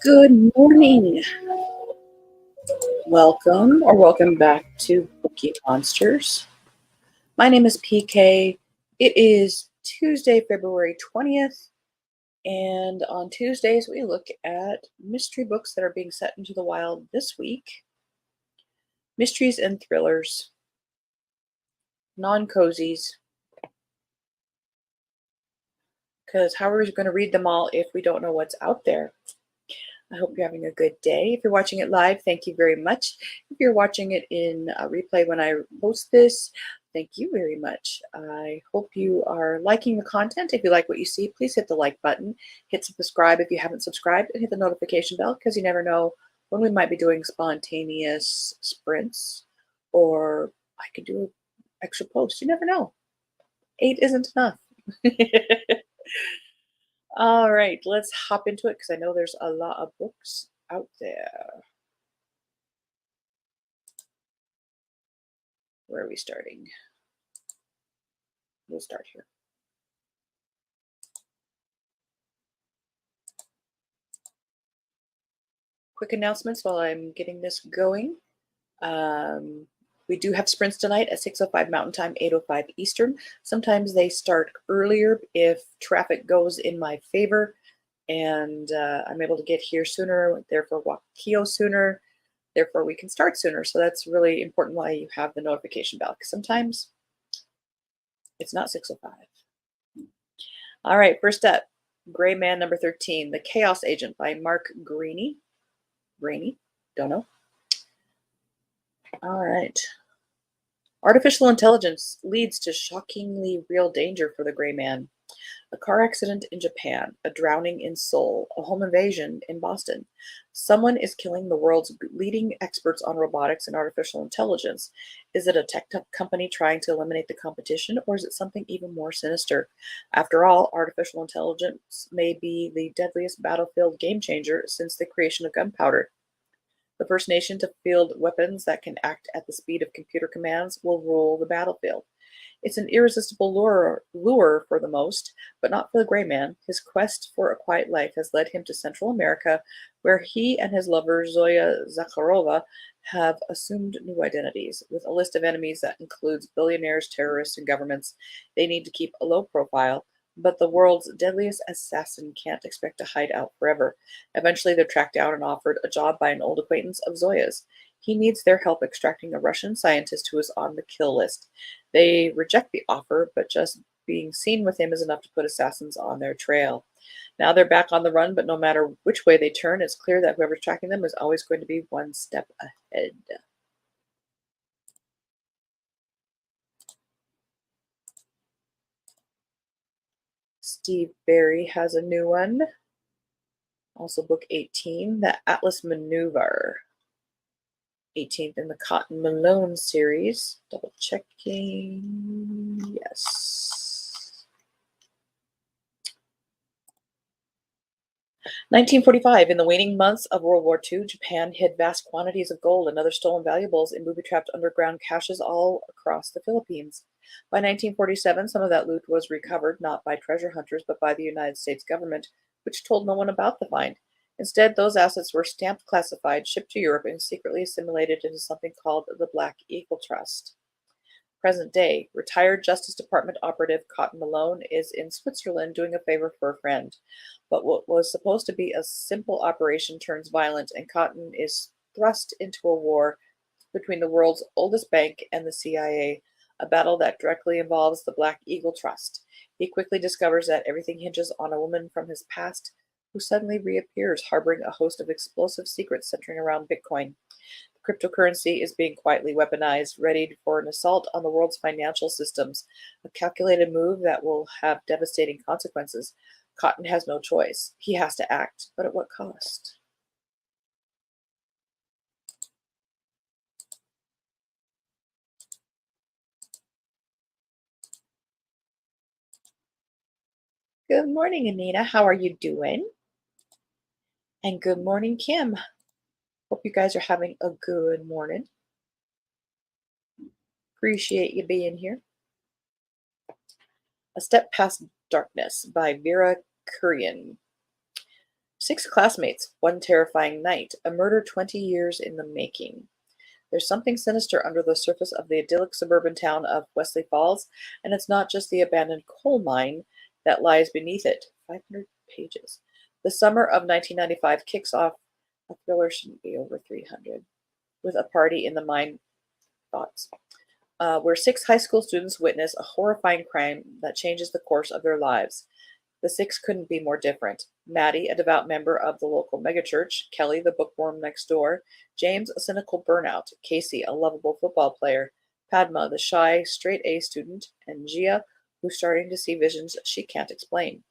Good morning. Welcome back to Bookie Monsters. My name is PK. It is Tuesday, February 20th, and on Tuesdays we look at mystery books that are being set into the wild this week. Mysteries and thrillers, non-cozies, because how are we going to read them all if we don't know what's out there? I hope you're having a good day. If you're watching it live, thank you very much. If you're watching it in a replay when I post this, thank you very much. I hope you are liking the content. If you like what you see, please hit the like button, hit subscribe if you haven't subscribed, and hit the notification bell because you never know when we might be doing spontaneous sprints, or I could do an extra post. You never know. 8 isn't enough. All right, let's hop into it because I know there's a lot of books out there. Where are we starting? We'll start here. Quick announcements while I'm getting this going. We do have sprints tonight at 6:05 Mountain Time, 8:05 Eastern. Sometimes they start earlier if traffic goes in my favor and I'm able to get here sooner, therefore walk Keo sooner, therefore we can start sooner. So that's really important why you have the notification bell, because sometimes it's not 6:05. All right, first up, Gray Man number 13, The Chaos Agent by Mark Greaney. Greaney? Don't know. All right. Artificial intelligence leads to shockingly real danger for the Gray Man. A car accident in Japan, a drowning in Seoul, a home invasion in Boston. Someone is killing the world's leading experts on robotics and artificial intelligence. Is it a tech company trying to eliminate the competition, or is it something even more sinister? After all, artificial intelligence may be the deadliest battlefield game changer since the creation of gunpowder. The first nation to field weapons that can act at the speed of computer commands will rule the battlefield. It's an irresistible lure for the most, but not for the Gray Man. His quest for a quiet life has led him to Central America, where he and his lover, Zoya Zakharova, have assumed new identities. With a list of enemies that includes billionaires, terrorists, and governments, they need to keep a low profile, but the world's deadliest assassin can't expect to hide out forever. Eventually, they're tracked down and offered a job by an old acquaintance of Zoya's. He needs their help extracting a Russian scientist who is on the kill list. They reject the offer, but just being seen with him is enough to put assassins on their trail. Now they're back on the run, but no matter which way they turn, it's clear that whoever's tracking them is always going to be one step ahead. Steve Berry has a new one. Also book 18, The Atlas Maneuver. 18th in the Cotton Malone series. Double checking. Yes. 1945. In the waning months of World War II, Japan hid vast quantities of gold and other stolen valuables in booby-trapped underground caches all across the Philippines. By 1947, some of that loot was recovered, not by treasure hunters, but by the United States government, which told no one about the find. Instead, those assets were stamped classified, shipped to Europe, and secretly assimilated into something called the Black Eagle Trust. Present day, retired Justice Department operative Cotton Malone is in Switzerland doing a favor for a friend. But what was supposed to be a simple operation turns violent, and Cotton is thrust into a war between the world's oldest bank and the CIA, a battle that directly involves the Black Eagle Trust. He quickly discovers that everything hinges on a woman from his past who suddenly reappears, harboring a host of explosive secrets centering around Bitcoin. Cryptocurrency is being quietly weaponized, readied for an assault on the world's financial systems, a calculated move that will have devastating consequences. Cotton has no choice. He has to act, but at what cost? Good morning, Anita. How are you doing? And good morning, Kim. Hope you guys are having a good morning. Appreciate you being here. A Step Past Darkness by Vera Kurian. Six classmates, one terrifying night, a murder 20 years in the making. There's something sinister under the surface of the idyllic suburban town of Wesley Falls, and it's not just the abandoned coal mine that lies beneath it. 500 pages. The summer of 1995 kicks off. A thriller shouldn't be over 300. With a party in the mine thoughts, where six high school students witness a horrifying crime that changes the course of their lives. The six couldn't be more different. Maddie, a devout member of the local megachurch, Kelly, the bookworm next door, James, a cynical burnout, Casey, a lovable football player, Padma, the shy, straight A student, and Gia, who's starting to see visions she can't explain.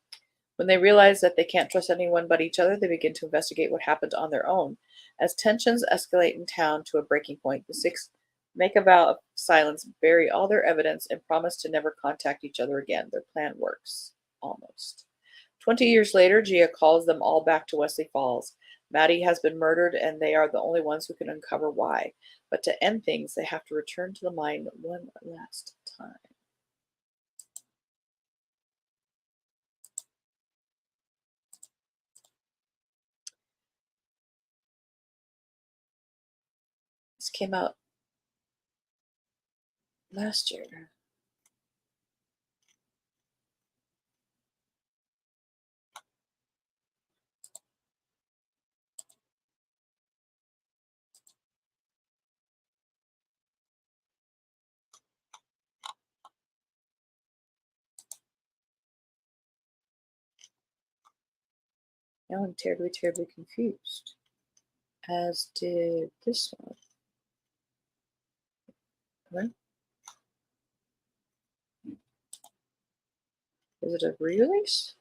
When they realize that they can't trust anyone but each other, they begin to investigate what happened on their own. As tensions escalate in town to a breaking point, the six make a vow of silence, bury all their evidence, and promise to never contact each other again. Their plan works. Almost. 20 years later, Gia calls them all back to Wesley Falls. Maddie has been murdered, and they are the only ones who can uncover why. But to end things, they have to return to the mine one last time. This came out last year. Now I'm terribly, terribly confused. As did this one. What? Is it a re-release?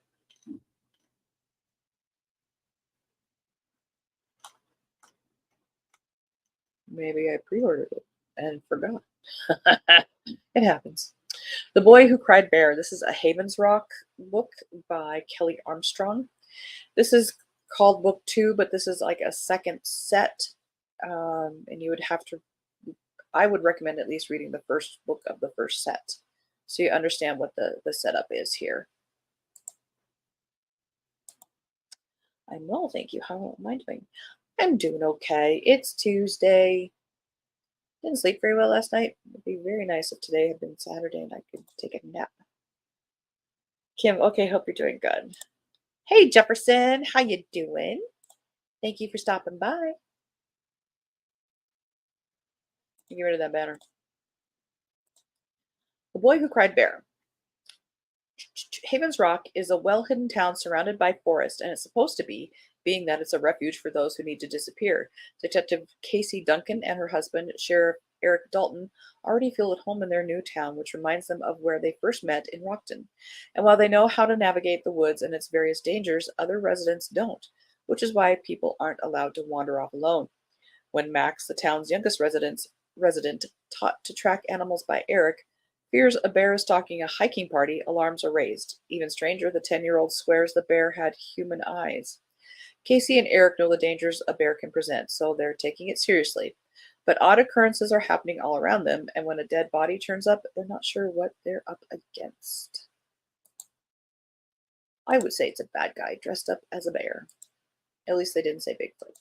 Maybe I pre-ordered it and forgot. It happens. The Boy Who Cried Bear. This is a Havens Rock book by Kelly Armstrong. This is called book 2, but this is like a second set. And you would have to, I would recommend at least reading the first book of the first set so you understand what the setup is here. I'm well, thank you. How am I doing? I'm doing okay. It's Tuesday. Didn't sleep very well last night. It'd be very nice if today had been Saturday and I could take a nap. Kim, okay, hope you're doing good. Hey Jefferson, how you doing? Thank you for stopping by. Get rid of that banner. The Boy Who Cried Bear. Havens Rock is a well-hidden town surrounded by forest, and it's supposed to be, being that it's a refuge for those who need to disappear. Detective Casey Duncan and her husband, Sheriff Eric Dalton, already feel at home in their new town, which reminds them of where they first met in Rockton. And while they know how to navigate the woods and its various dangers, other residents don't, which is why people aren't allowed to wander off alone. When Max, the town's youngest resident, taught to track animals by Eric, fears a bear is stalking a hiking party, alarms are raised. Even stranger, the 10-year-old swears the bear had human eyes. Casey and Eric know the dangers a bear can present, so they're taking it seriously. But odd occurrences are happening all around them, and when a dead body turns up, they're not sure what they're up against. I would say it's a bad guy dressed up as a bear. At least they didn't say Bigfoot.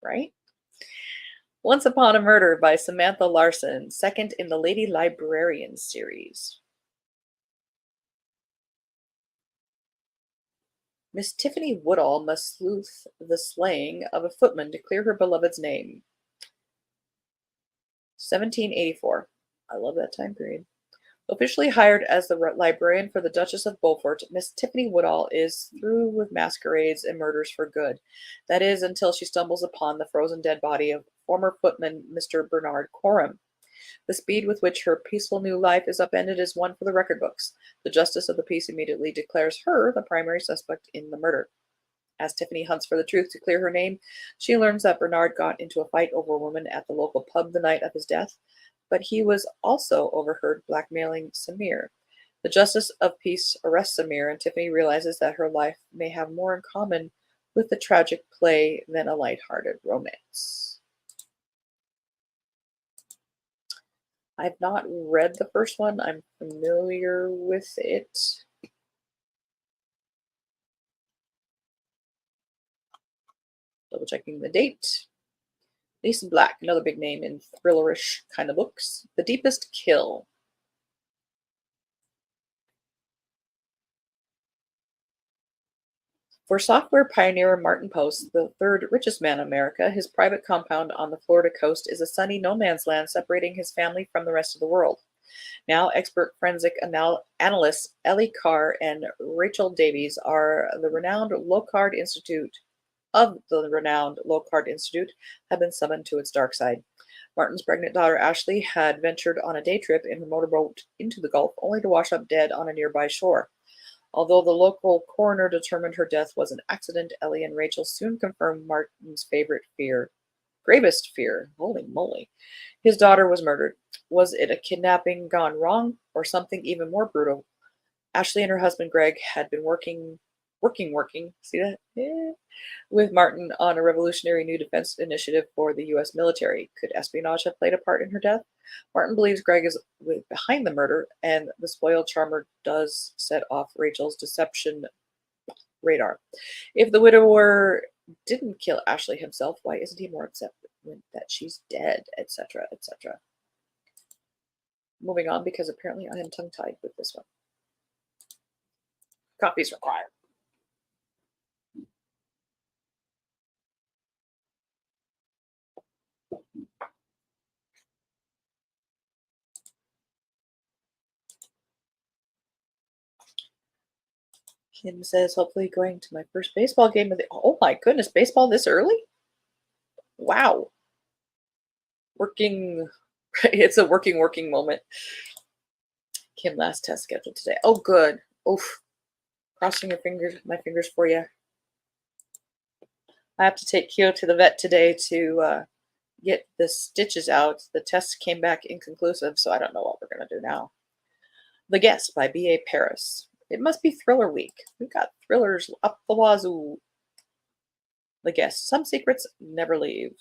Right? Once Upon a Murder by Samantha Larson, second in the Lady Librarian series. Miss Tiffany Woodall must sleuth the slaying of a footman to clear her beloved's name. 1784. I love that time period. Officially hired as the librarian for the Duchess of Beaufort, Miss Tiffany Woodall is through with masquerades and murders for good. That is, until she stumbles upon the frozen dead body of former footman Mr. Bernard Coram. The speed with which her peaceful new life is upended is one for the record books. The justice of the peace immediately declares her the primary suspect in the murder. As Tiffany hunts for the truth to clear her name, she learns that Bernard got into a fight over a woman at the local pub the night of his death, but he was also overheard blackmailing Samir. The justice of peace arrests Samir, and Tiffany realizes that her life may have more in common with the tragic play than a lighthearted romance. I've not read the first one. I'm familiar with it. Double checking the date. Jason Black, another big name in thrillerish kind of books. The Deepest Kill. For software pioneer Martin Post, the third richest man in America, his private compound on the Florida coast is a sunny no man's land separating his family from the rest of the world. Now, expert forensic analysts Ellie Carr and Rachel Davies are the renowned Locard Institute of the renowned Locard Institute have been summoned to its dark side. Martin's pregnant daughter Ashley had ventured on a day trip in her motorboat into the Gulf, only to wash up dead on a nearby shore. Although the local coroner determined her death was an accident, Ellie and Rachel soon confirmed Martin's gravest fear. Holy moly. His daughter was murdered. Was it a kidnapping gone wrong or something even more brutal? Ashley and her husband Greg had been working, see that? Yeah, with Martin on a revolutionary new defense initiative for the U.S. military. Could espionage have played a part in her death? Martin believes Greg is behind the murder, and the spoiled charmer does set off Rachel's deception radar. If the widower didn't kill Ashley himself, why isn't he more upset that she's dead, etc., etc.? Moving on, because apparently I am tongue-tied with this one. Copies required. Kim says, hopefully going to my first baseball game of the. Oh my goodness, baseball this early? Wow. Working. It's a working moment. Kim, last test scheduled today. Oh, good. Oof. Crossing my fingers for you. I have to take Kyo to the vet today to get the stitches out. The test came back inconclusive, so I don't know what we're going to do now. The Guest by B.A. Paris. It must be thriller week. We've got thrillers up the wazoo. The Guest. Some secrets never leave.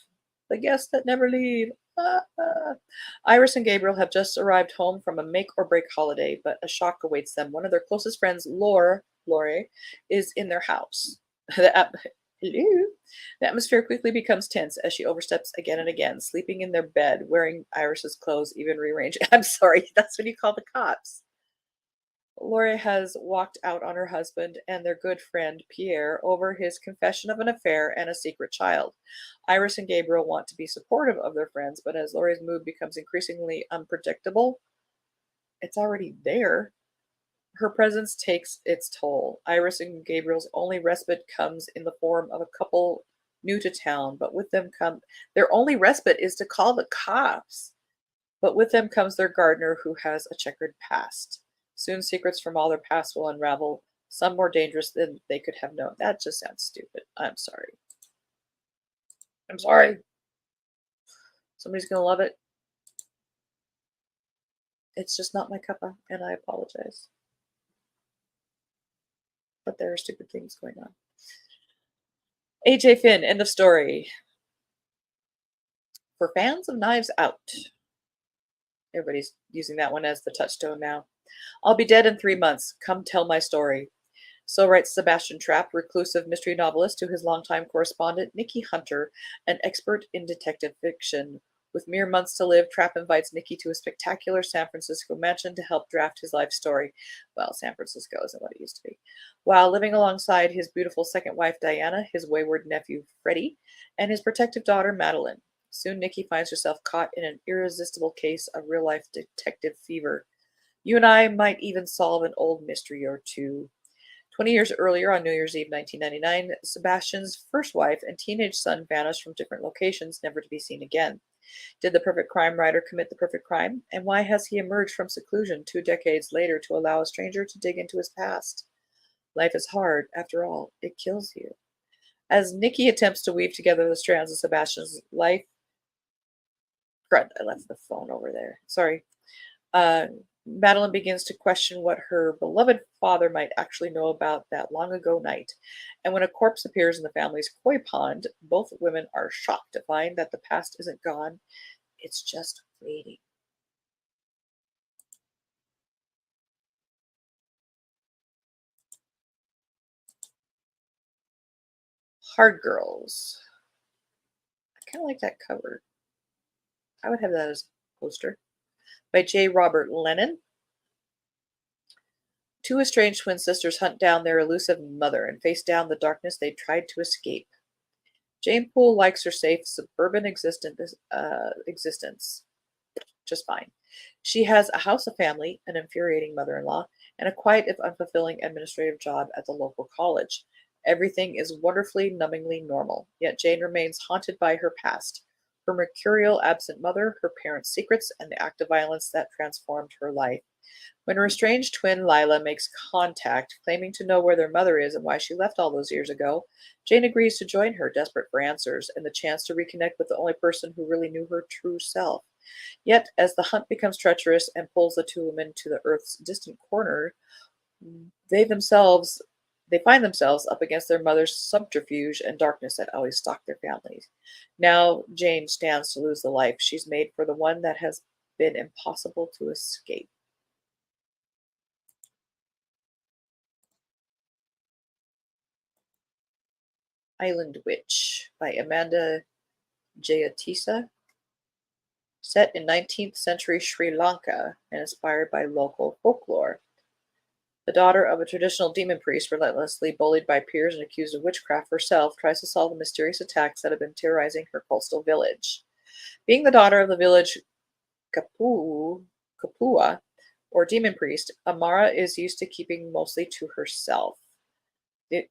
The guests that never leave. Iris and Gabriel have just arrived home from a make-or-break holiday, but a shock awaits them. One of their closest friends, Lore, is in their house. Hello. The atmosphere quickly becomes tense as she oversteps again and again, sleeping in their bed, wearing Iris's clothes, even rearranged. I'm sorry, that's what you call the cops. Lori has walked out on her husband and their good friend Pierre over his confession of an affair and a secret child. Iris and Gabriel want to be supportive of their friends, but as Lori's mood becomes increasingly unpredictable, it's already there. Her presence takes its toll. Iris and Gabriel's only respite comes in the form of a couple new to town, but with them their only respite is to call the cops. But with them comes their gardener who has a checkered past. Soon secrets from all their past will unravel, some more dangerous than they could have known. That just sounds stupid. I'm sorry. I'm sorry. Somebody's going to love it. It's just not my cuppa, and I apologize. But there are stupid things going on. AJ Finn, end of story. For fans of Knives Out, everybody's using that one as the touchstone now. I'll be dead in 3 months. Come tell my story. So writes Sebastian Trapp, reclusive mystery novelist, to his longtime correspondent, Nikki Hunter, an expert in detective fiction. With mere months to live, Trapp invites Nikki to a spectacular San Francisco mansion to help draft his life story. Well, San Francisco isn't what it used to be. While living alongside his beautiful second wife, Diana, his wayward nephew, Freddie, and his protective daughter, Madeline. Soon, Nikki finds herself caught in an irresistible case of real-life detective fever. You and I might even solve an old mystery or two. 20 years earlier, on New Year's Eve 1999, Sebastian's first wife and teenage son vanished from different locations, never to be seen again. Did the perfect crime writer commit the perfect crime? And why has he emerged from seclusion 2 decades later to allow a stranger to dig into his past? Life is hard, after all. It kills you. As Nikki attempts to weave together the strands of Sebastian's life, crud, I left the phone over there. Sorry. Madeline begins to question what her beloved father might actually know about that long ago night. And when a corpse appears in the family's koi pond, both women are shocked to find that the past isn't gone, it's just waiting. Hard Girls. kind of like that cover. I would have that as a poster. By J. Robert Lennon. Two estranged twin sisters hunt down their elusive mother and face down the darkness they tried to escape. Jane Poole likes her safe suburban existence just fine. She has a house, a family, an infuriating mother-in-law, and a quiet if unfulfilling administrative job at the local college. Everything is wonderfully, numbingly normal, yet Jane remains haunted by her past, her mercurial absent mother, her parents' secrets, and the act of violence that transformed her life. When her estranged twin Lila makes contact, claiming to know where their mother is and why she left all those years ago, Jane agrees to join her, desperate for answers and the chance to reconnect with the only person who really knew her true self. Yet, as the hunt becomes treacherous and pulls the two women to the Earth's distant corner, they themselves they find themselves up against their mother's subterfuge and darkness that always stalked their families. Now Jane stands to lose the life she's made for the one that has been impossible to escape. Island Witch by Amanda Jayatissa, set in 19th century Sri Lanka and inspired by local folklore. The daughter of a traditional demon priest, relentlessly bullied by peers and accused of witchcraft herself, tries to solve the mysterious attacks that have been terrorizing her coastal village. Being the daughter of the village Kapua, or demon priest, Amara is used to keeping mostly to herself.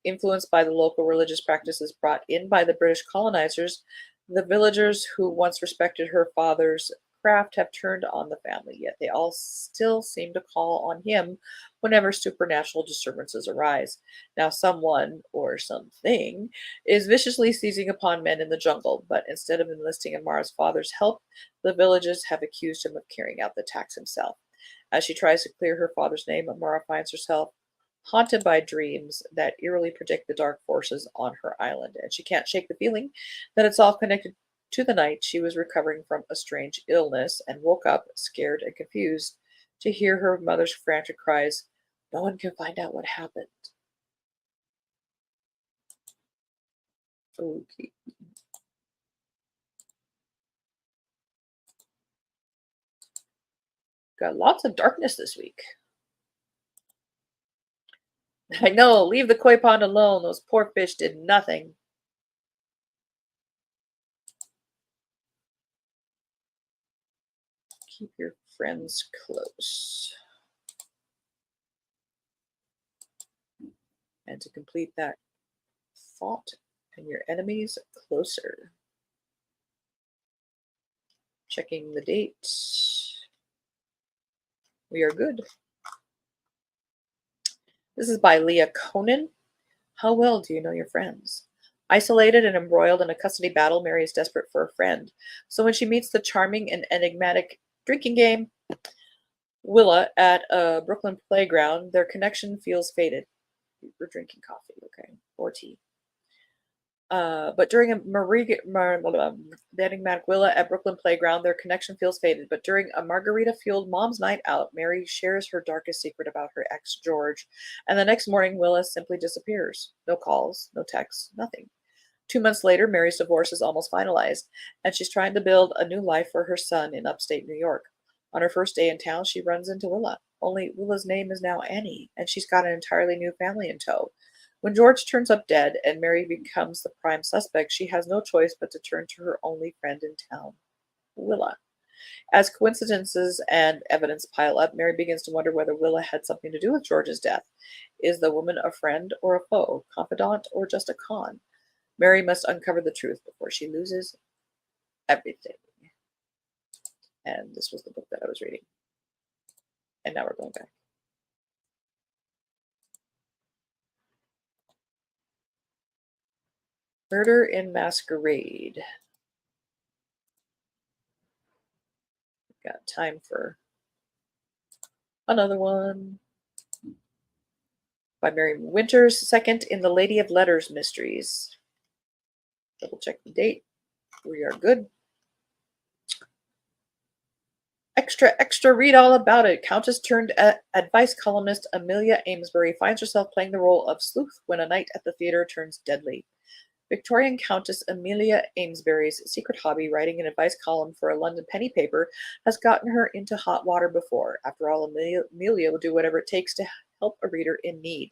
Influenced by the local religious practices brought in by the British colonizers, the villagers who once respected her father's craft have turned on the family, yet they all still seem to call on him whenever supernatural disturbances arise. Now, someone or something is viciously seizing upon men in the jungle, but instead of enlisting Amara's father's help, the villagers have accused him of carrying out the attacks himself. As she tries to clear her father's name, Amara finds herself haunted by dreams that eerily predict the dark forces on her island, and she can't shake the feeling that it's all connected to the night she was recovering from a strange illness and woke up, scared and confused, to hear her mother's frantic cries, "No one can find out what happened." Okay. Got lots of darkness this week. I know, leave the koi pond alone. Those poor fish did nothing. Keep your friends close. And to complete that thought, and your enemies closer. Checking the date. We are good. This is by Leah Conan. How well do you know your friends? Isolated and embroiled in a custody battle, Mary is desperate for a friend. So when she meets the charming and enigmatic drinking game Willa at a Brooklyn playground, their connection feels faded. We're drinking coffee, okay, or tea. But during the enigmatic Willa at Brooklyn Playground, their connection feels faded. But during a margarita-fueled mom's night out, Mary shares her darkest secret about her ex, George. And the next morning, Willa simply disappears. No calls, no texts, nothing. 2 months later, Mary's divorce is almost finalized, and she's trying to build a new life for her son in upstate New York. On her first day in town, she runs into Willa. Only Willa's name is now Annie, and she's got an entirely new family in tow. When George turns up dead and Mary becomes the prime suspect, she has no choice but to turn to her only friend in town, Willa. As coincidences and evidence pile up, Mary begins to wonder whether Willa had something to do with George's death. Is the woman a friend or a foe, confidant or just a con? Mary must uncover the truth before she loses everything. And this was the book that I was reading. And now we're going back. Murder in Masquerade. Got time for another one. By Mary Winters, second in the Lady of Letters mysteries. Double check the date. We are good. Extra, extra, read all about it. Countess turned advice columnist Amelia Amesbury finds herself playing the role of sleuth when a night at the theater turns deadly. Victorian Countess Amelia Amesbury's secret hobby, writing an advice column for a London penny paper, has gotten her into hot water before. After all, Amelia will do whatever it takes to help a reader in need.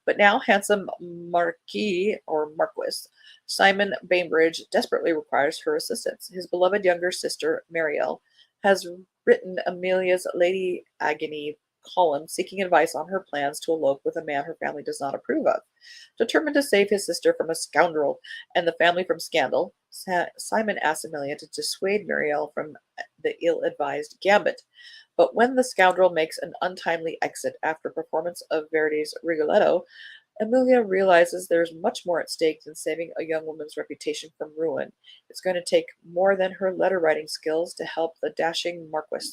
But now, handsome Marquis or Marquis Simon Bainbridge desperately requires her assistance. His beloved younger sister, Marielle, has written Amelia's Lady Agony column seeking advice on her plans to elope with a man her family does not approve of. Determined to save his sister from a scoundrel and the family from scandal, Simon asks Amelia to dissuade Marielle from the ill-advised gambit. But when the scoundrel makes an untimely exit after a performance of Verdi's Rigoletto, Amelia realizes there's much more at stake than saving a young woman's reputation from ruin. It's going to take more than her letter writing skills to help the dashing Marquis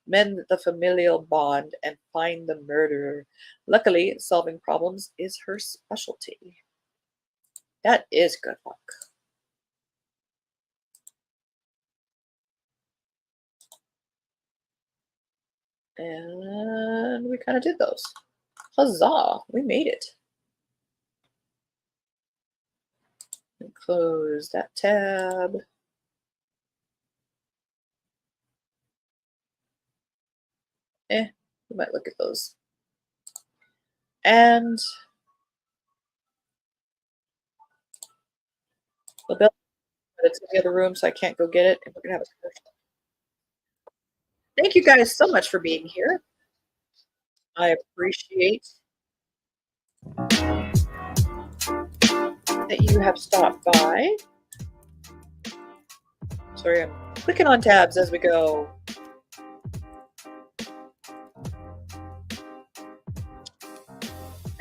mend the familial bond and find the murderer. Luckily, solving problems is her specialty. That is good luck. And we kind of did those. Huzzah! We made it. And close that tab. We might look at those. And the bell, it's in the other room, so I can't go get it. And we're gonna have a commercial. Thank you guys so much for being here. I appreciate that you have stopped by. Sorry, I'm clicking on tabs as we go.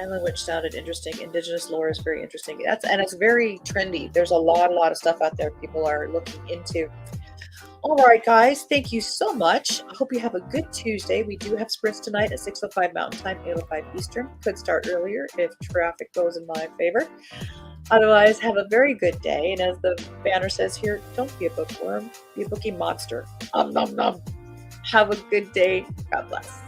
Island Witch sounded interesting. Indigenous lore is very interesting. And it's very trendy. There's a lot of stuff out there people are looking into. All right, guys, thank you so much. I hope you have a good Tuesday. We do have sprints tonight at 6:05 Mountain Time, 8:05 Eastern. Could start earlier if traffic goes in my favor. Otherwise, have a very good day. And as the banner says here, don't be a bookworm, be a bookie monster. Nom nom nom. Have a good day. God bless.